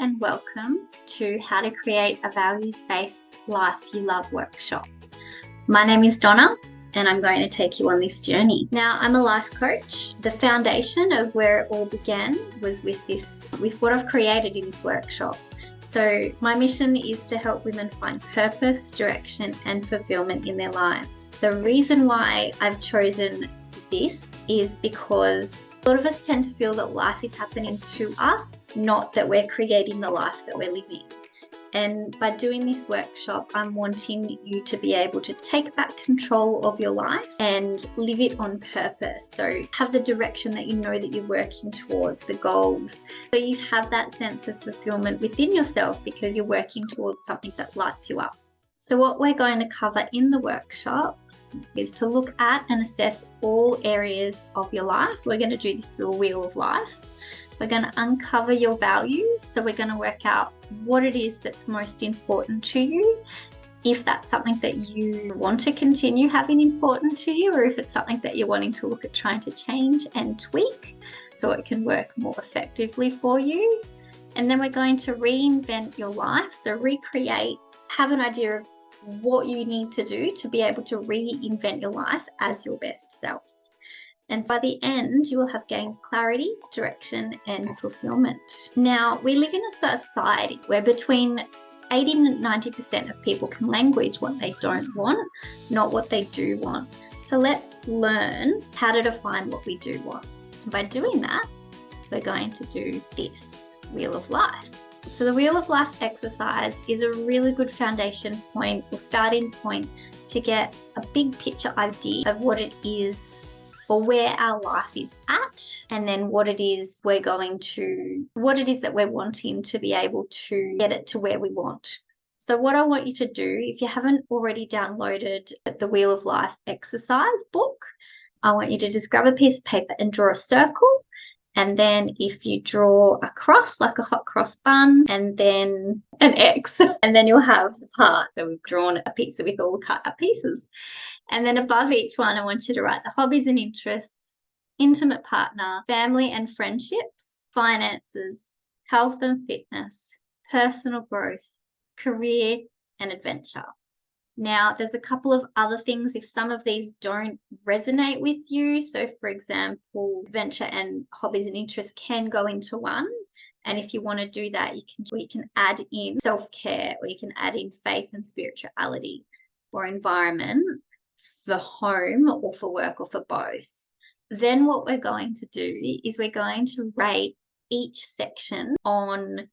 and welcome to How to Create a Values-Based Life You Love workshop. My name is Donna and I'm going to take you on this journey. Now, I'm a life coach. The foundation of where it all began was with what I've created in this workshop. So my mission is to help women find purpose, direction, and fulfillment in their lives. The reason why I've chosen this is because a lot of us tend to feel that life is happening to us, not that we're creating the life that we're living. And by doing this workshop, I'm wanting you to be able to take back control of your life and live it on purpose. So have the direction that you know that you're working towards, the goals. So you have that sense of fulfillment within yourself because you're working towards something that lights you up. So what we're going to cover in the workshop is to look at and assess all areas of your life. We're going to do this through a wheel of life. We're going to uncover your values. So we're going to work out what it is that's most important to you, if that's something that you want to continue having important to you, or if it's something that you're wanting to look at trying to change and tweak so it can work more effectively for you. And then we're going to reinvent your life. So recreate, have an idea of what you need to do to be able to reinvent your life as your best self. And by the end, you will have gained clarity, direction, and fulfillment. Now, we live in a society where between 80 and 90% of people can language what they don't want, not what they do want. So let's learn how to define what we do want. And by doing that, we're going to do this Wheel of Life. So the Wheel of Life exercise is a really good foundation point or starting point to get a big picture idea of what it is or where our life is at, and then what it is that we're wanting to be able to get it to where we want. So what I want you to do, if you haven't already downloaded the Wheel of Life exercise book, I want you to just grab a piece of paper and draw a circle. And then if you draw a cross, like a hot cross bun, and then an X, and then you'll have the part. So we've drawn a pizza with all the cut up pieces. And then above each one, I want you to write the hobbies and interests, intimate partner, family and friendships, finances, health and fitness, personal growth, career and adventure. Now, there's a couple of other things if some of these don't resonate with you. So, for example, adventure and hobbies and interests can go into one. And if you want to do that, you can add in self-care, or you can add in faith and spirituality, or environment, for home or for work or for both. Then what we're going to do is we're going to rate each section on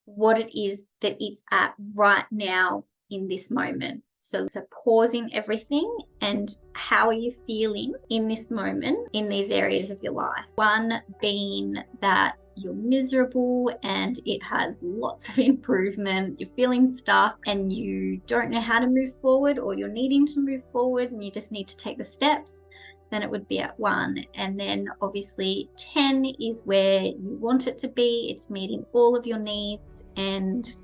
what it is that it's at right now in this moment. So pausing everything and how are you feeling in this moment in these areas of your life? One being that you're miserable and it has lots of improvement, you're feeling stuck and you don't know how to move forward, or you're needing to move forward and you just need to take the steps, then it would be at 1. And then obviously 10 is where you want it to be. It's meeting all of your needs and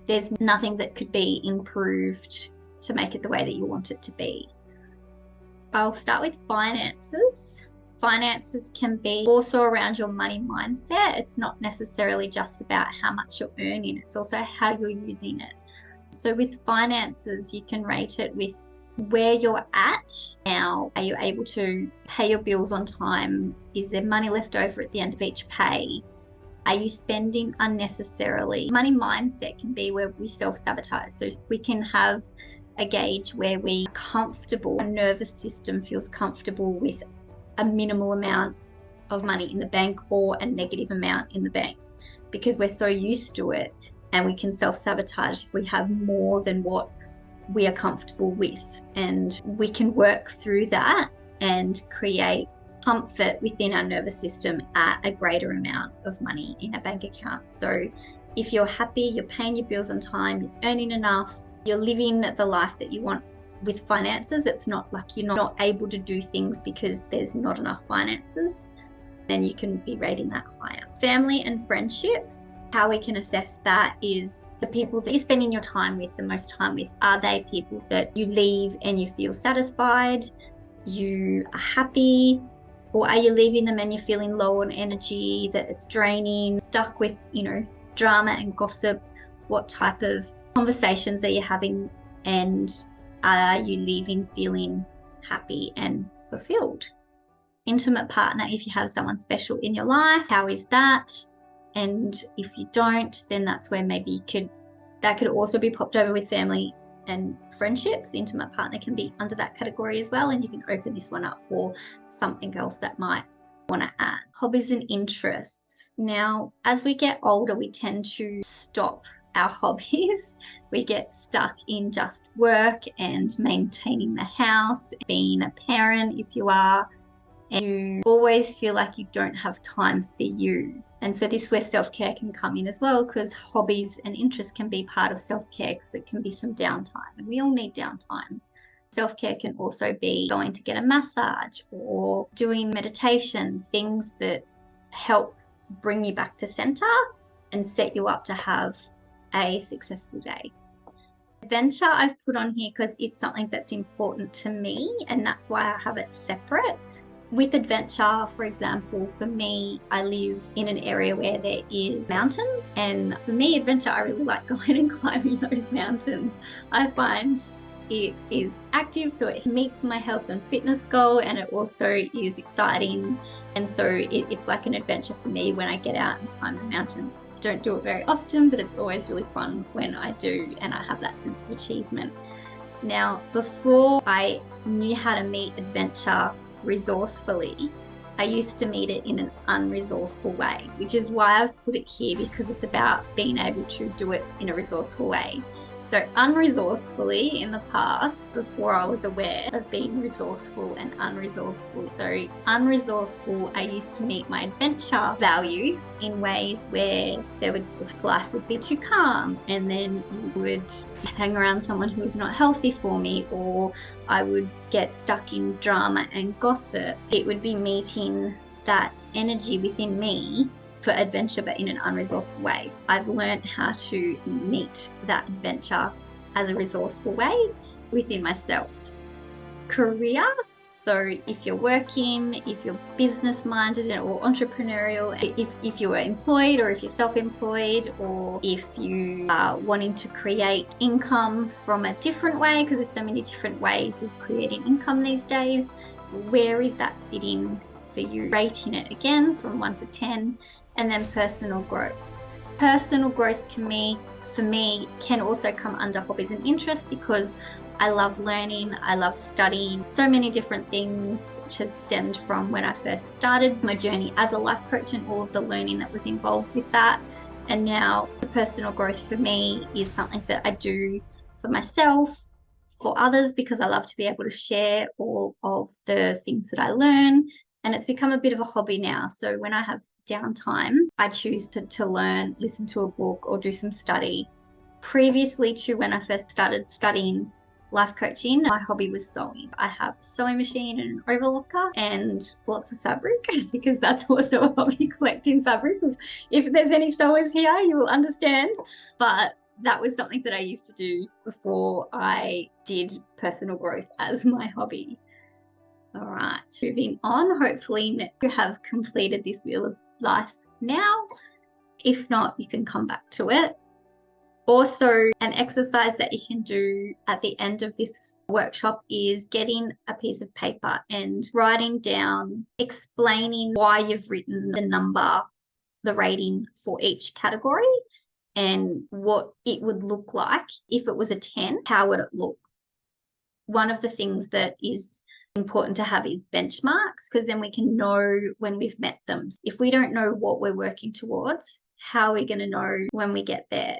there's nothing that could be improved to make it the way that you want it to be. I'll start with finances. Finances can be also around your money mindset. It's not necessarily just about how much you're earning, it's also how you're using it. So with finances, you can rate it with where you're at now. Are you able to pay your bills on time? Is there money left over at the end of each pay? Are you spending unnecessarily? Money mindset can be where we self-sabotage. So we can have a gauge where we're comfortable, our nervous system feels comfortable with a minimal amount of money in the bank or a negative amount in the bank because we're so used to it, and we can self-sabotage if we have more than what we are comfortable with. And we can work through that and create comfort within our nervous system at a greater amount of money in a bank account. So if you're happy, you're paying your bills on time, you're earning enough, you're living the life that you want with finances, it's not like you're not able to do things because there's not enough finances, then you can be rating that higher. Family and friendships, how we can assess that is the people that you're spending your time with, the most time with, are they people that you leave and you feel satisfied, you are happy, or are you leaving them and you're feeling low on energy, that it's draining, stuck with, drama and gossip? What type of conversations are you having? And are you leaving feeling happy and fulfilled? Intimate partner, if you have someone special in your life, how is that? And if you don't, then that's where maybe that could also be popped over with family and friendships. Intimate partner can be under that category as well, and you can open this one up for something else that might want to add. Hobbies and interests. Now, as we get older, we tend to stop our hobbies. We get stuck in just work and maintaining the house, being a parent if you are, and you always feel like you don't have time for you. And so this is where self-care can come in as well, because hobbies and interests can be part of self-care, because it can be some downtime, and we all need downtime. Self-care can also be going to get a massage or doing meditation, things that help bring you back to center and set you up to have a successful day. Adventure I've put on here because it's something that's important to me, and that's why I have it separate. With adventure, for example, for me, I live in an area where there is mountains, and for me, adventure, I really like going and climbing those mountains. I find it is active, so it meets my health and fitness goal, and it also is exciting, and so it's like an adventure for me when I get out and climb the mountain. I don't do it very often, but it's always really fun when I do, and I have that sense of achievement. Now, before I knew how to meet adventure resourcefully, I used to meet it in an unresourceful way, which is why I've put it here, because it's about being able to do it in a resourceful way. So unresourcefully in the past, before I was aware of being resourceful and unresourceful. So unresourceful, I used to meet my adventure value in ways where life would be too calm, and then you would hang around someone who was not healthy for me, or I would get stuck in drama and gossip. It would be meeting that energy within me for adventure, but in an unresourceful way. I've learned how to meet that adventure as a resourceful way within myself. Career. So if you're working, if you're business minded or entrepreneurial, if you are employed or if you're self-employed, or if you are wanting to create income from a different way, because there's so many different ways of creating income these days, where is that sitting for you? Rating it again from 1 to 10. And then personal growth. Personal growth for me can also come under hobbies and interests, because I love learning, I love studying so many different things, which has stemmed from when I first started my journey as a life coach and all of the learning that was involved with that. And now the personal growth for me is something that I do for myself, for others, because I love to be able to share all of the things that I learn. And it's become a bit of a hobby now. So when I have downtime, I choose to learn, listen to a book, or do some study. Previously to when I first started studying life coaching, my hobby was sewing. I have a sewing machine and an overlocker and lots of fabric, because that's also a hobby, collecting fabric. If there's any sewers here, you will understand. But that was something that I used to do before I did personal growth as my hobby. All right, moving on. Hopefully you have completed this wheel of life now. If not, you can come back to it. Also, an exercise that you can do at the end of this workshop is getting a piece of paper and writing down, explaining why you've written the number, the rating for each category, and what it would look like if it was a 10. How would it look? One of the things that is important to have is benchmarks, because then we can know when we've met them. If we don't know what we're working towards, how are we going to know when we get there?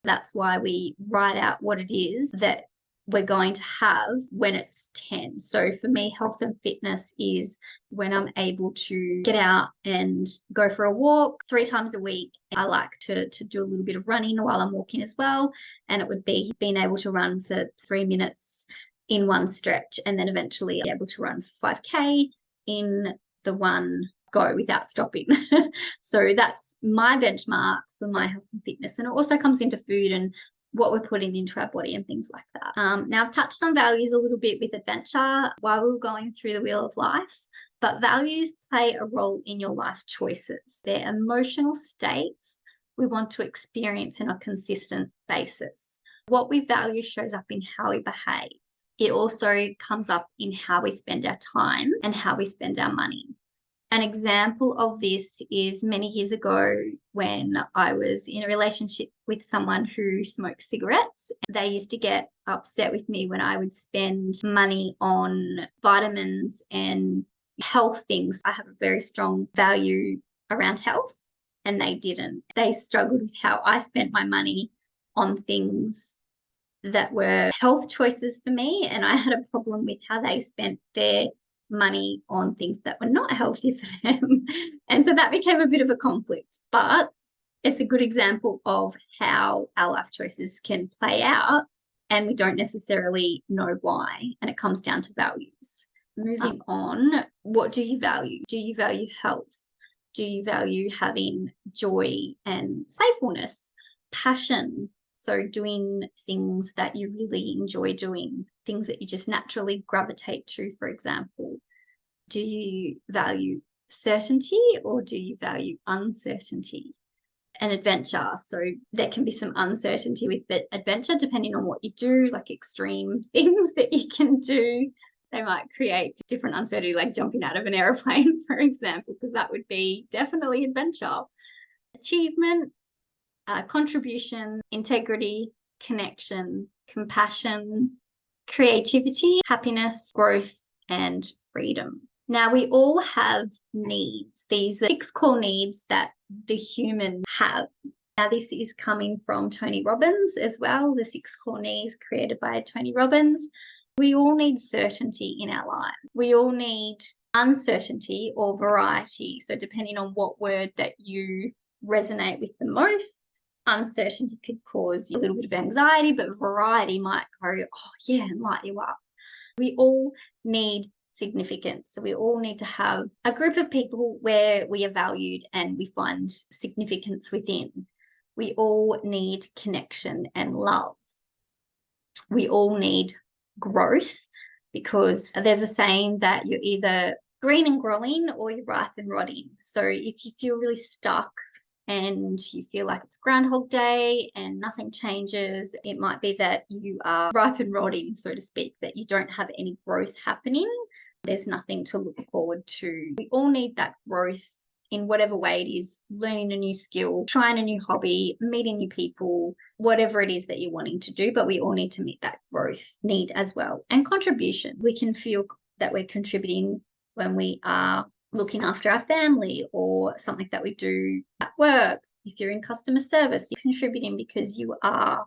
That's why we write out what it is that we're going to have when it's 10. So for me, health and fitness is when I'm able to get out and go for a walk 3 times a week. I like to do a little bit of running while I'm walking as well. And it would be being able to run for 3 minutes in one stretch, and then eventually be able to run 5K in the one go without stopping. So that's my benchmark for my health and fitness. And it also comes into food and what we're putting into our body and things like that. Now I've touched on values a little bit with adventure while we were going through the wheel of life, but values play a role in your life choices. They're emotional states we want to experience on a consistent basis. What we value shows up in how we behave. It also comes up in how we spend our time and how we spend our money. An example of this is many years ago when I was in a relationship with someone who smoked cigarettes. They used to get upset with me when I would spend money on vitamins and health things. I have a very strong value around health, and they didn't. They struggled with how I spent my money on things that were health choices for me, and I had a problem with how they spent their money on things that were not healthy for them. And so that became a bit of a conflict, but it's a good example of how our life choices can play out and we don't necessarily know why, and it comes down to values. Moving on, what do you value? Do you value health? Do you value having joy and playfulness, passion? So doing things that you really enjoy doing, things that you just naturally gravitate to, for example. Do you value certainty or do you value uncertainty? And adventure. So there can be some uncertainty with adventure depending on what you do, like extreme things that you can do. They might create different uncertainty, like jumping out of an airplane, for example, because that would be definitely adventure. Achievement, contribution, integrity, connection, compassion, creativity, happiness, growth, and freedom. Now, we all have needs. These are 6 core needs that the human have. Now, this is coming from Tony Robbins as well, the 6 core needs created by Tony Robbins. We all need certainty in our lives. We all need uncertainty or variety. So depending on what word that you resonate with the most, uncertainty could cause you a little bit of anxiety, but variety might go, oh yeah, and light you up. We all need significance. So we all need to have a group of people where we are valued and we find significance within. We all need connection and love. We all need growth, because there's a saying that you're either green and growing or you're ripe and rotting. So if you feel really stuck and you feel like it's Groundhog Day and nothing changes, it might be that you are ripe and rotting, so to speak, that you don't have any growth happening. There's nothing to look forward to. We all need that growth in whatever way it is, learning a new skill, trying a new hobby, meeting new people, whatever it is that you're wanting to do, but we all need to meet that growth need as well. And contribution. We can feel that we're contributing when we are looking after our family or something that we do at work. If you're in customer service, you're contributing because you are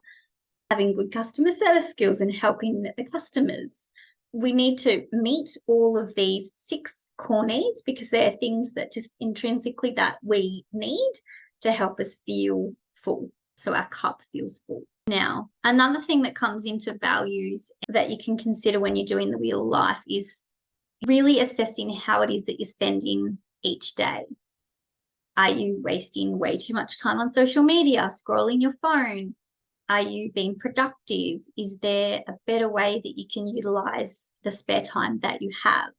having good customer service skills and helping the customers. We need to meet all of these 6 core needs because they're things that just intrinsically that we need to help us feel full. So our cup feels full. Now, another thing that comes into values that you can consider when you're doing the Wheel of Life is really assessing how it is that you're spending each day. Are you wasting way too much time on social media, scrolling your phone? Are you being productive? Is there a better way that you can utilize the spare time that you have?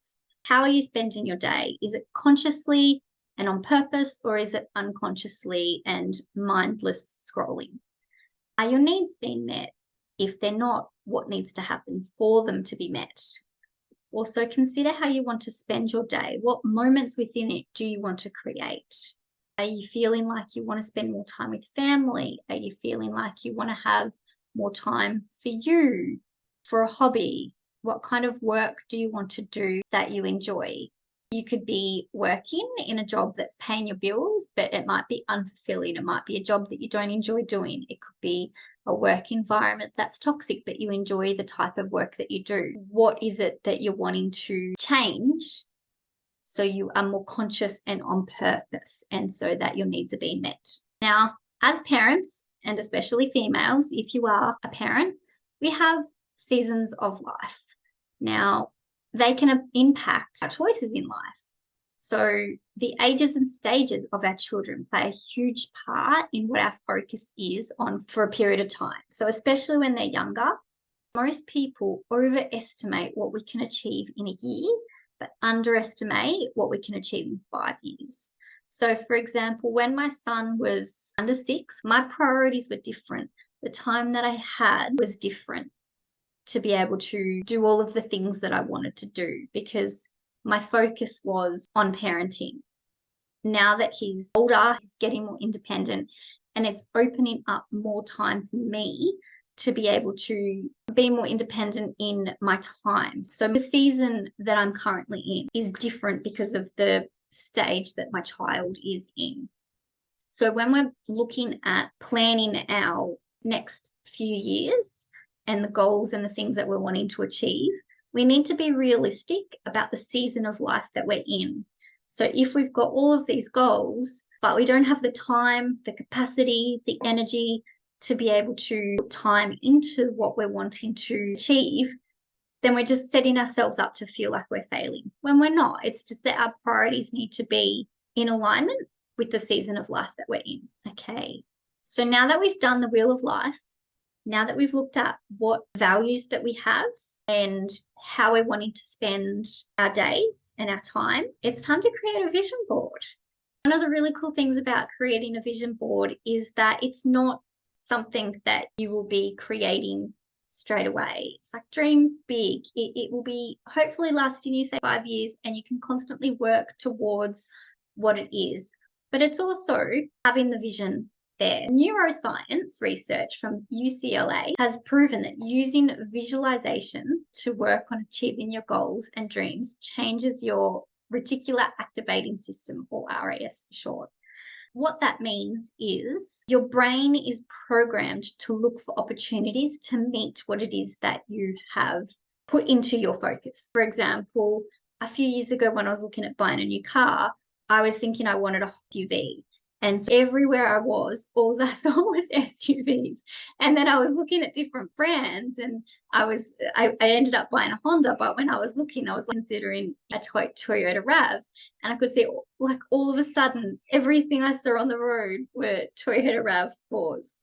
How are you spending your day? Is it consciously and on purpose, or is it unconsciously and mindless scrolling? Are your needs being met? If they're not, what needs to happen for them to be met? Also, consider how you want to spend your day. What moments within it do you want to create? Are you feeling like you want to spend more time with family? Are you feeling like you want to have more time for you, for a hobby? What kind of work do you want to do that you enjoy? You could be working in a job that's paying your bills, but it might be unfulfilling. It might be a job that you don't enjoy doing. It could be a work environment that's toxic, but you enjoy the type of work that you do. What is it that you're wanting to change so you are more conscious and on purpose, and so that your needs are being met? Now, as parents, and especially females, if you are a parent, we have seasons of life. Now, they can impact our choices in life. So the ages and stages of our children play a huge part in what our focus is on for a period of time. So especially when they're younger, most people overestimate what we can achieve in a year, but underestimate what we can achieve in 5 years. So for example, when my son was under 6, my priorities were different. The time that I had was different to be able to do all of the things that I wanted to do because my focus was on parenting. Now that he's older, he's getting more independent, and it's opening up more time for me to be able to be more independent in my time. So the season that I'm currently in is different because of the stage that my child is in. So when we're looking at planning our next few years and the goals and the things that we're wanting to achieve, we need to be realistic about the season of life that we're in. So if we've got all of these goals, but we don't have the time, the capacity, the energy to be able to put time into what we're wanting to achieve, then we're just setting ourselves up to feel like we're failing when we're not. It's just that our priorities need to be in alignment with the season of life that we're in. Okay. So now that we've done the wheel of life, now that we've looked at what values that we have and how we're wanting to spend our days and our time, it's time to create a vision board. One of the really cool things about creating a vision board is that it's not something that you will be creating straight away. It's like dream big. It will be hopefully lasting you, say, 5 years, and you can constantly work towards what it is. But it's also having the vision there. Neuroscience research from UCLA has proven that using visualization to work on achieving your goals and dreams changes your reticular activating system, or RAS for short. What that means is your brain is programmed to look for opportunities to meet what it is that you have put into your focus. For example, a few years ago when I was looking at buying a new car, I was thinking I wanted a SUV. And so everywhere I was, all I saw was SUVs. And then I was looking at different brands, and I ended up buying a Honda. But when I was looking, I was considering a Toyota RAV. And I could see, like, all of a sudden, everything I saw on the road were Toyota RAV4s.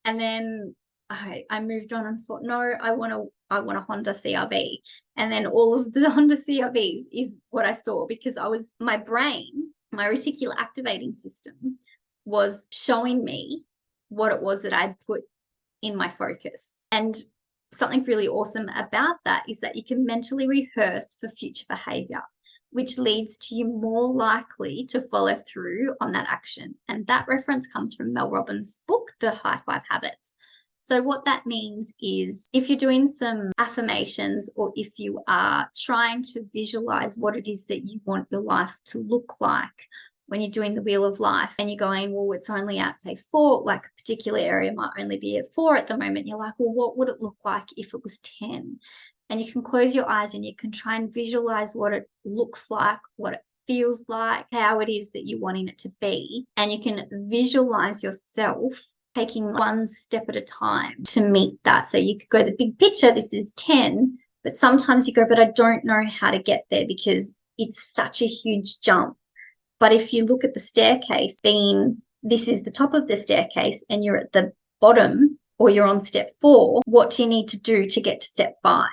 And then I moved on and thought, no, I want a Honda CRV. And then all of the Honda CRVs is what I saw, because my brain, my reticular activating system, was showing me what it was that I'd put in my focus. And something really awesome about that is that you can mentally rehearse for future behavior, which leads to you more likely to follow through on that action. And that reference comes from Mel Robbins' book, The High 5 Habits. So what that means is if you're doing some affirmations, or if you are trying to visualize what it is that you want your life to look like when you're doing the wheel of life, and you're going, well, it's only at, say, 4, like a particular area might only be at 4 at the moment. You're like, well, what would it look like if it was 10? And you can close your eyes and you can try and visualize what it looks like, what it feels like, how it is that you're wanting it to be. And you can visualize yourself taking one step at a time to meet that. So you could go, the big picture, this is 10, but sometimes you go, but I don't know how to get there because it's such a huge jump. But if you look at the staircase being, this is the top of the staircase and you're at the bottom, or you're on step 4, what do you need to do to get to step 5?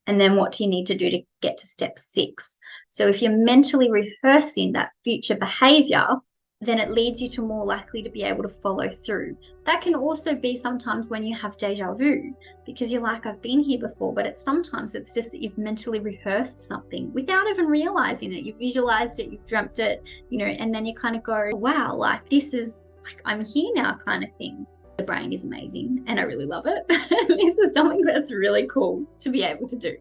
And then what do you need to do to get to step 6? So if you're mentally rehearsing that future behavior, then it leads you to more likely to be able to follow through. That can also be sometimes when you have deja vu, because you're like, I've been here before, but sometimes it's just that you've mentally rehearsed something without even realizing it. You've visualized it, you've dreamt it, and then you kind of go, wow, like this is like, I'm here now kind of thing. The brain is amazing and I really love it. This is something that's really cool to be able to do.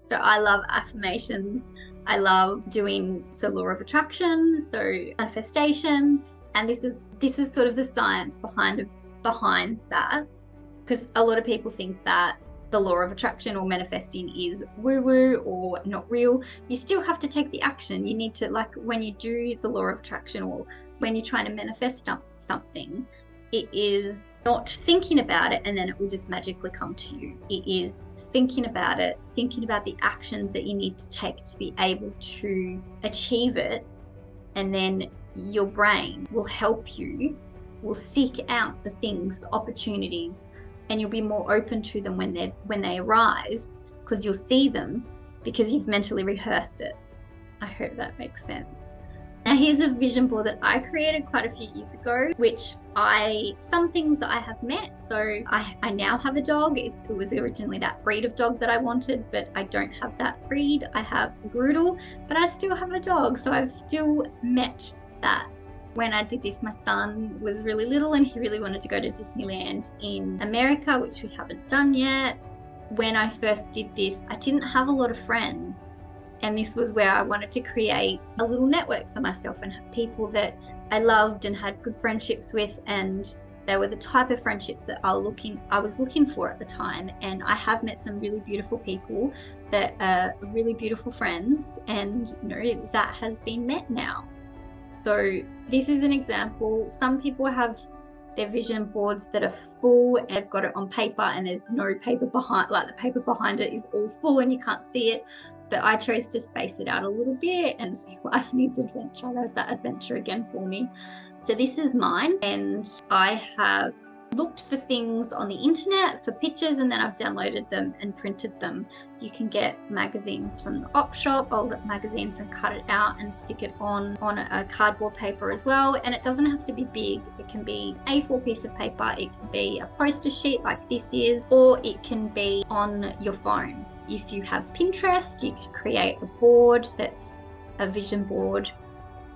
So I love affirmations. I love doing law of attraction, so manifestation, and this is sort of the science behind that, because a lot of people think that the law of attraction or manifesting is woo-woo or not real. You still have to take the action. You need to, like when you do the law of attraction or when you're trying to manifest something, it is not thinking about it and then it will just magically come to you. It is thinking about it, thinking about the actions that you need to take to be able to achieve it. And then your brain will help you, will seek out the things, the opportunities, and you'll be more open to them when they arise, because you'll see them because you've mentally rehearsed it. I hope that makes sense. Now here's a vision board that I created quite a few years ago, which some things that I have met. So I now have a dog. It was originally that breed of dog that I wanted, but I don't have that breed. I have a Groodle, but I still have a dog. So I've still met that. When I did this, my son was really little and he really wanted to go to Disneyland in America, which we haven't done yet. When I first did this, I didn't have a lot of friends. And this was where I wanted to create a little network for myself and have people that I loved and had good friendships with. And they were the type of friendships that I was looking for at the time. And I have met some really beautiful people that are really beautiful friends, and that has been met now. So this is an example. Some people have their vision boards that are full and they've got it on paper and there's no paper behind, like the paper behind it is all full and you can't see it. But I chose to space it out a little bit and say life needs adventure. There's that adventure again for me. So this is mine, and I have looked for things on the internet for pictures, and then I've downloaded them and printed them. You can get magazines from the op shop, old magazines, and cut it out and stick it on a cardboard paper as well. And it doesn't have to be big. It can be A4 piece of paper, it can be a poster sheet like this is, or it can be on your phone. If you have Pinterest, you can create a board that's a vision board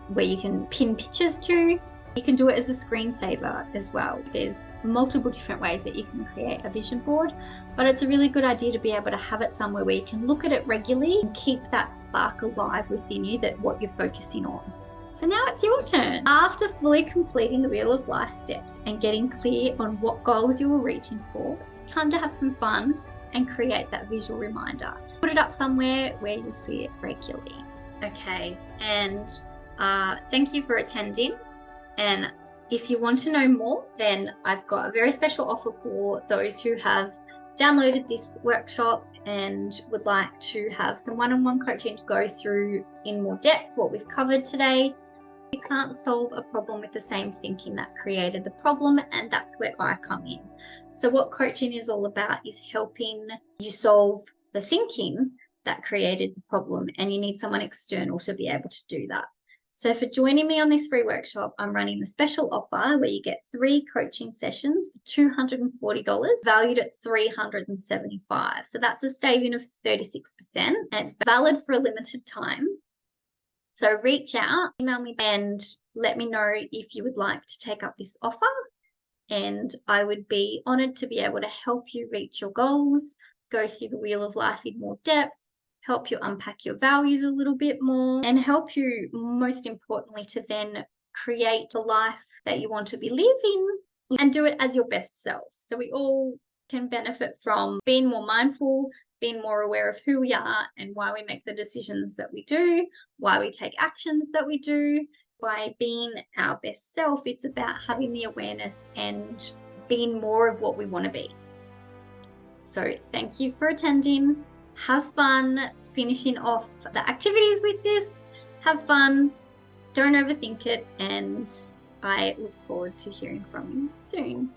where you can pin pictures to. You can do it as a screensaver as well. There's multiple different ways that you can create a vision board, but it's a really good idea to be able to have it somewhere where you can look at it regularly and keep that spark alive within you, that what you're focusing on. So now it's your turn. After fully completing the Wheel of Life steps and getting clear on what goals you were reaching for, it's time to have some fun and create that visual reminder. Put it up somewhere where you'll see it regularly. Okay, and thank you for attending. And if you want to know more, then I've got a very special offer for those who have downloaded this workshop and would like to have some one-on-one coaching to go through in more depth what we've covered today. You can't solve a problem with the same thinking that created the problem, and that's where I come in. So what coaching is all about is helping you solve the thinking that created the problem, and you need someone external to be able to do that. So for joining me on this free workshop, I'm running the special offer where you get 3 coaching sessions for $240, valued at $375. So that's a saving of 36%, and it's valid for a limited time. So reach out, email me, and let me know if you would like to take up this offer. And I would be honored to be able to help you reach your goals, go through the Wheel of Life in more depth, help you unpack your values a little bit more, and help you, most importantly, to then create the life that you want to be living and do it as your best self. So we all can benefit from being more mindful, being more aware of who we are and why we make the decisions that we do, why we take actions that we do. By being our best self, it's about having the awareness and being more of what we want to be. So thank you for attending. Have fun finishing off the activities with this. Have fun. Don't overthink it. And I look forward to hearing from you soon.